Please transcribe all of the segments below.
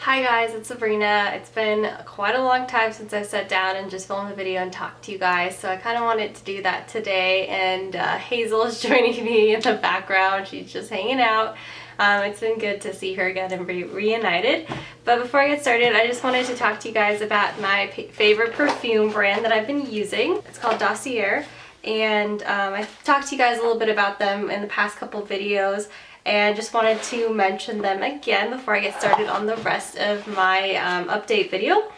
Hi guys, it's Sabrina. It's been quite a long time since I sat down and just filmed a video and talked to you guys, so I kind of wanted to do that today, and Hazel is joining me in the background. She's just hanging out. It's been good to see her again and be reunited. But before I get started, I just wanted to talk to you guys about my favorite perfume brand that I've been using. It's called Dossier, and I've talked to you guys a little bit about them in the past couple videos, and just wanted to mention them again before I get started on the rest of my update video.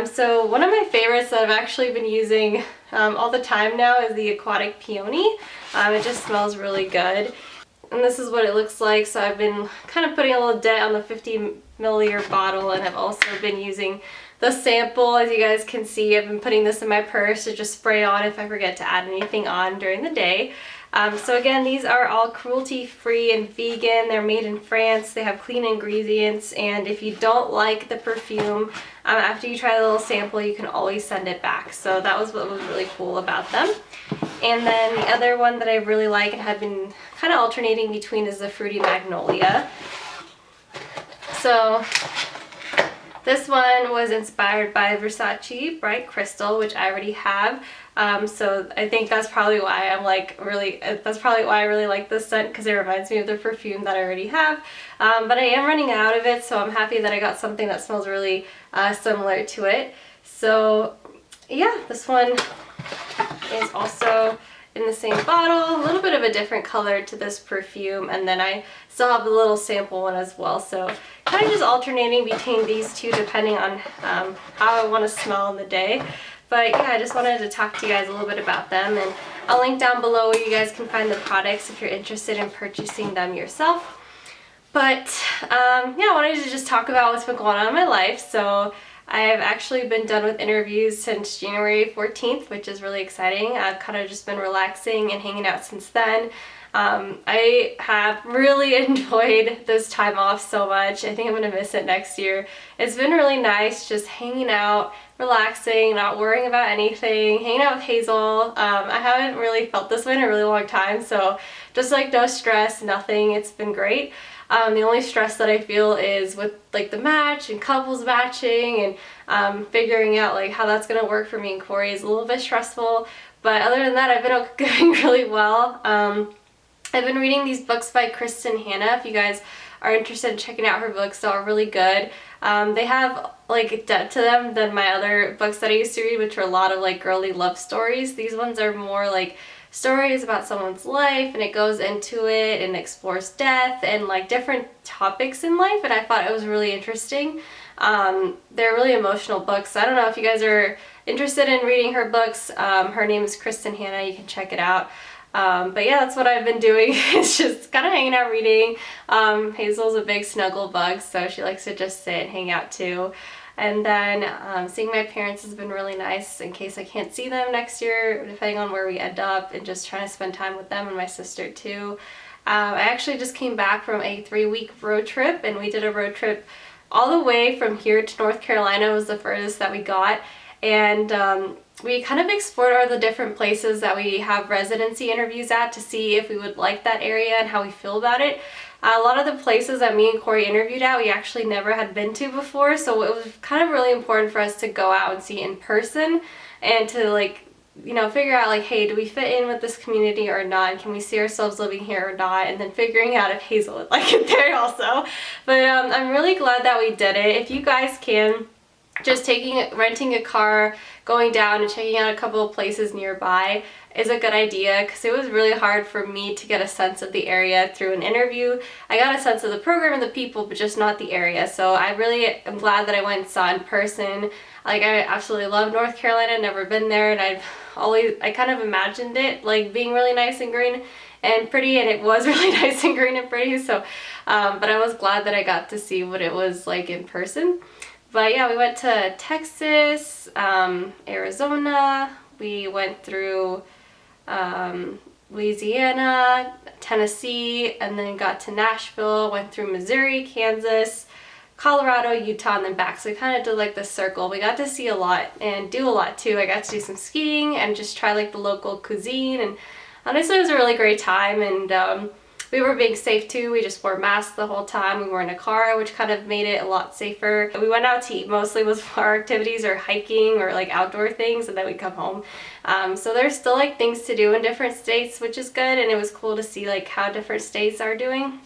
So one of my favorites that I've actually been using all the time now is the Aquatic Peony. It just smells really good. And this is what it looks like. So I've been kind of putting a little dent on the 50 milliliter bottle, and I've also been using the sample. As you guys can see, I've been putting this in my purse to just spray on if I forget to add anything on during the day. So again, these are all cruelty-free and vegan. They're made in France. They have clean ingredients, and if you don't like the perfume, after you try the little sample, you can always send it back. So that was what was really cool about them. And then the other one that I really like and have been kind of alternating between is the Fruity Magnolia. So this one was inspired by Versace Bright Crystal, which I already have. So I think that's probably why I really like this scent, because it reminds me of the perfume that I already have. But I am running out of it, so I'm happy that I got something that smells really similar to it. So yeah, this one is also in the same bottle, a little bit of a different color to this perfume, and then I still have the little sample one as well. So kind of just alternating between these two depending on how I want to smell in the day. But yeah, I just wanted to talk to you guys a little bit about them, and I'll link down below where you guys can find the products if you're interested in purchasing them yourself. But yeah, I wanted to just talk about what's been going on in my life. So I've actually been done with interviews since January 14th, which is really exciting. I've kind of just been relaxing and hanging out since then. I have really enjoyed this time off so much. I think I'm going to miss it next year. It's been really nice just hanging out, relaxing, not worrying about anything, hanging out with Hazel. I haven't really felt this way in a really long time, so just like no stress, nothing. It's been great. The only stress that I feel is with like the match and couples matching and figuring out like how that's going to work for me and Corey is a little bit stressful. But other than that, I've been doing really well. I've been reading these books by Kristen Hanna. If you guys are interested in checking out her books, they're really good. They have like depth to them than my other books that I used to read, which are a lot of like girly love stories. These ones are more like stories about someone's life, and it goes into it and explores death and like different topics in life, and I thought it was really interesting. They're really emotional books. I don't know if you guys are interested in reading her books. Her name is Kristen Hanna. You can check it out. But yeah, that's what I've been doing. It's just kind of hanging out reading. Hazel's a big snuggle bug, so she likes to just sit and hang out too. And then seeing my parents has been really nice in case I can't see them next year, depending on where we end up, and just trying to spend time with them and my sister too. I actually just came back from a 3-week road trip, and we did a road trip all the way from here to North Carolina. Was the furthest that we got, and we kind of explored all the different places that we have residency interviews at to see if we would like that area and how we feel about it. A lot of the places that me and Corey interviewed at, we actually never had been to before, so it was kind of really important for us to go out and see in person and to like, you know, figure out like, hey, do we fit in with this community or not? And can we see ourselves living here or not? And then figuring out if Hazel would like it there also. But I'm really glad that we did it. If you guys can, just renting a car, going down and checking out a couple of places nearby is a good idea, because it was really hard for me to get a sense of the area through an interview. I got a sense of the program and the people, but just not the area. So I really am glad that I went and saw in person. Like, I absolutely love North Carolina, never been there, and I kind of imagined it like being really nice and green and pretty, and it was really nice and green and pretty. So but I was glad that I got to see what it was like in person. But yeah, we went to Texas, Arizona, we went through Louisiana, Tennessee, and then got to Nashville, went through Missouri, Kansas, Colorado, Utah, and then back. So we kind of did like the circle. We got to see a lot and do a lot too. I got to do some skiing and just try like the local cuisine, and honestly it was a really great time. And we were being safe too. We just wore masks the whole time. We were in a car, which kind of made it a lot safer. We went out to eat, mostly was our activities or hiking or like outdoor things, and then we'd come home. So there's still like things to do in different states, which is good, and it was cool to see like how different states are doing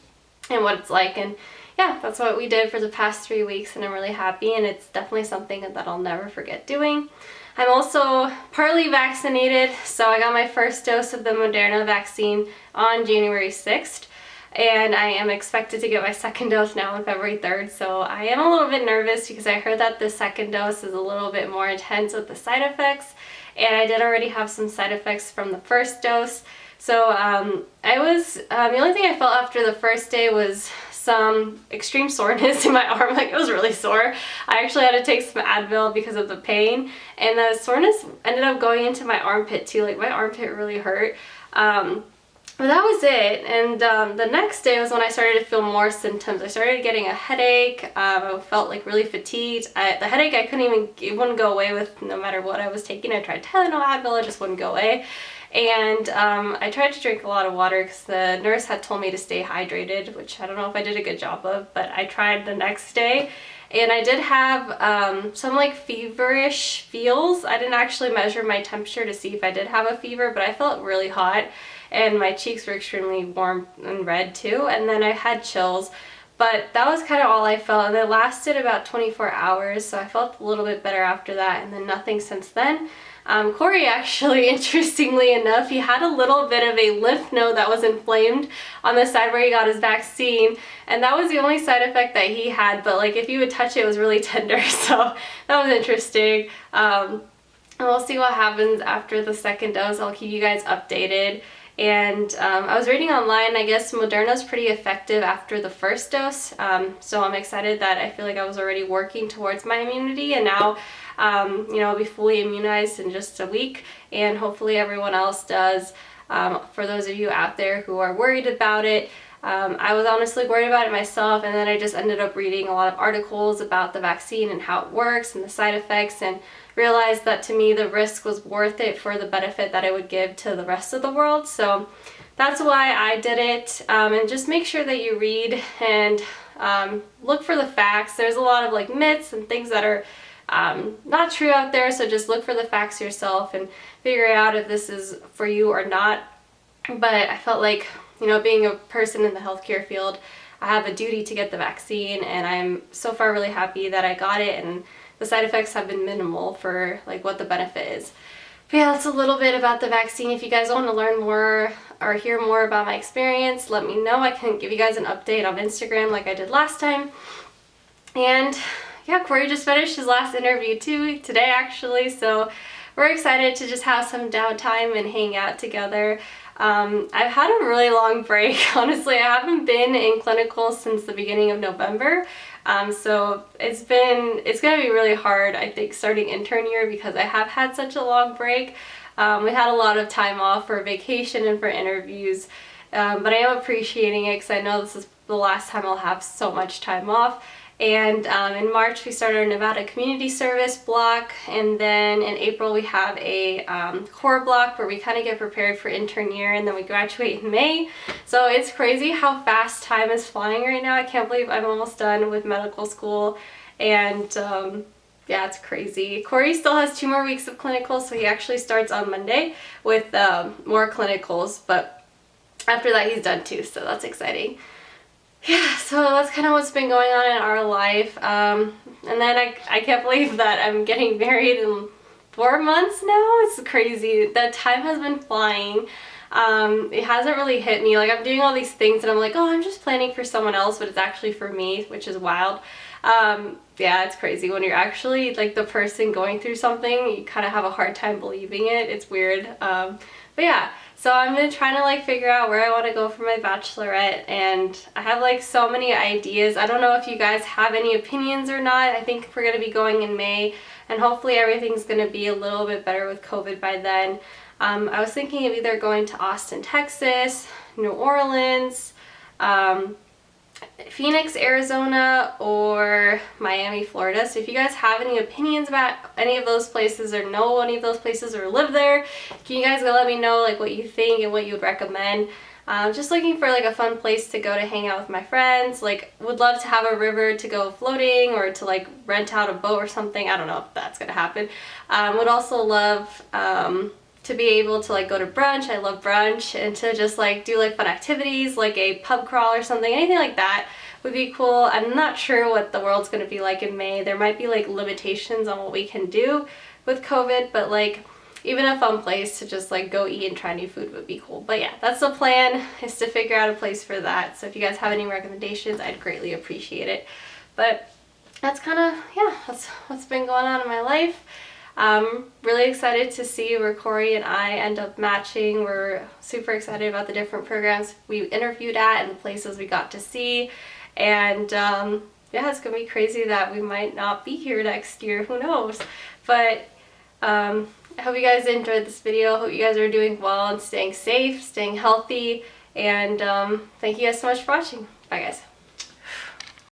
and what it's like. And yeah, that's what we did for the past 3 weeks, and I'm really happy, and it's definitely something that I'll never forget doing. I'm also partly vaccinated, so I got my first dose of the Moderna vaccine on January 6th, and I am expected to get my second dose now on February 3rd, so I am a little bit nervous because I heard that the second dose is a little bit more intense with the side effects, and I did already have some side effects from the first dose. So the only thing I felt after the first day was some extreme soreness in my arm. Like, it was really sore. I actually had to take some Advil because of the pain, and the soreness ended up going into my armpit too. Like, my armpit really hurt. But that was it. And the next day was when I started to feel more symptoms. I started getting a headache. I felt like really fatigued. The headache, it wouldn't go away with no matter what I was taking. I tried Tylenol, Advil, it just wouldn't go away. And I tried to drink a lot of water because the nurse had told me to stay hydrated, which I don't know if I did a good job of, but I tried the next day. And I did have some like feverish feels. I didn't actually measure my temperature to see if I did have a fever, but I felt really hot, and my cheeks were extremely warm and red too. And then I had chills, but that was kind of all I felt, and it lasted about 24 hours, so I felt a little bit better after that, and then nothing since then. Corey actually, interestingly enough, he had a little bit of a lymph node that was inflamed on the side where he got his vaccine, and that was the only side effect that he had, but like if you would touch it, it was really tender, so that was interesting. And we'll see what happens after the second dose. I'll keep you guys updated. And I was reading online, I guess Moderna's pretty effective after the first dose, so I'm excited that I feel like I was already working towards my immunity, and now you know, I'll be fully immunized in just a week, and hopefully everyone else does. For those of you out there who are worried about it, I was honestly worried about it myself, and then I just ended up reading a lot of articles about the vaccine and how it works and the side effects, and realized that to me the risk was worth it for the benefit that it would give to the rest of the world. So that's why I did it. And just make sure that you read and look for the facts. There's a lot of like myths and things that are not true out there, so just look for the facts yourself and figure out if this is for you or not. But I felt like, you know, being a person in the healthcare field, I have a duty to get the vaccine, and I'm so far really happy that I got it, and the side effects have been minimal for like what the benefit is. But yeah, that's a little bit about the vaccine. If you guys want to learn more or hear more about my experience, let me know. I can give you guys an update on Instagram like I did last time. And yeah, Corey just finished his last interview today actually, so we're excited to just have some downtime and hang out together. I've had a really long break. Honestly, I haven't been in clinical since the beginning of November. So it's gonna be really hard, I think, starting intern year, because I have had such a long break. We had a lot of time off for vacation and for interviews, but I am appreciating it because I know this is the last time I'll have so much time off. And in March we started our Nevada Community Service block, and then in April we have a core block where we kind of get prepared for intern year, and then we graduate in May. So it's crazy how fast time is flying right now. I can't believe I'm almost done with medical school, and yeah, it's crazy. Corey still has 2 more weeks of clinicals, so he actually starts on Monday with more clinicals, but after that he's done too, so that's exciting. Yeah, so that's kind of what's been going on in our life. And then I can't believe that I'm getting married in 4 months now. It's crazy. That time has been flying. It hasn't really hit me. Like, I'm doing all these things and I'm like, oh, I'm just planning for someone else, but it's actually for me, which is wild. Yeah, it's crazy. When you're actually like the person going through something, you kind of have a hard time believing it. It's weird. But yeah. So I'm gonna try to like figure out where I want to go for my bachelorette, and I have like so many ideas. I don't know if you guys have any opinions or not. I think we're gonna be going in May, and hopefully everything's gonna be a little bit better with COVID by then. I was thinking of either going to Austin, Texas, New Orleans, Phoenix, Arizona, or Miami, Florida. So if you guys have any opinions about any of those places, or know any of those places, or live there, can you guys go let me know like what you think and what you would recommend. Just looking for like a fun place to go to hang out with my friends. Like, would love to have a river to go floating or to like rent out a boat or something. I don't know if that's gonna happen. Would also love to be able to like go to brunch. I love brunch, and to just like do like fun activities like a pub crawl or something. Anything like that would be cool. I'm not sure what the world's gonna be like in May. There might be like limitations on what we can do with COVID, but like even a fun place to just like go eat and try new food would be cool. But yeah, that's the plan, is to figure out a place for that. So if you guys have any recommendations, I'd greatly appreciate it. But that's kind of, yeah, that's what's been going on in my life. Really excited to see where Corey and I end up matching. We're super excited about the different programs we interviewed at and the places we got to see. And yeah, it's gonna be crazy that we might not be here next year, who knows. But I hope you guys enjoyed this video. Hope you guys are doing well and staying safe, staying healthy, and thank you guys so much for watching. Bye guys.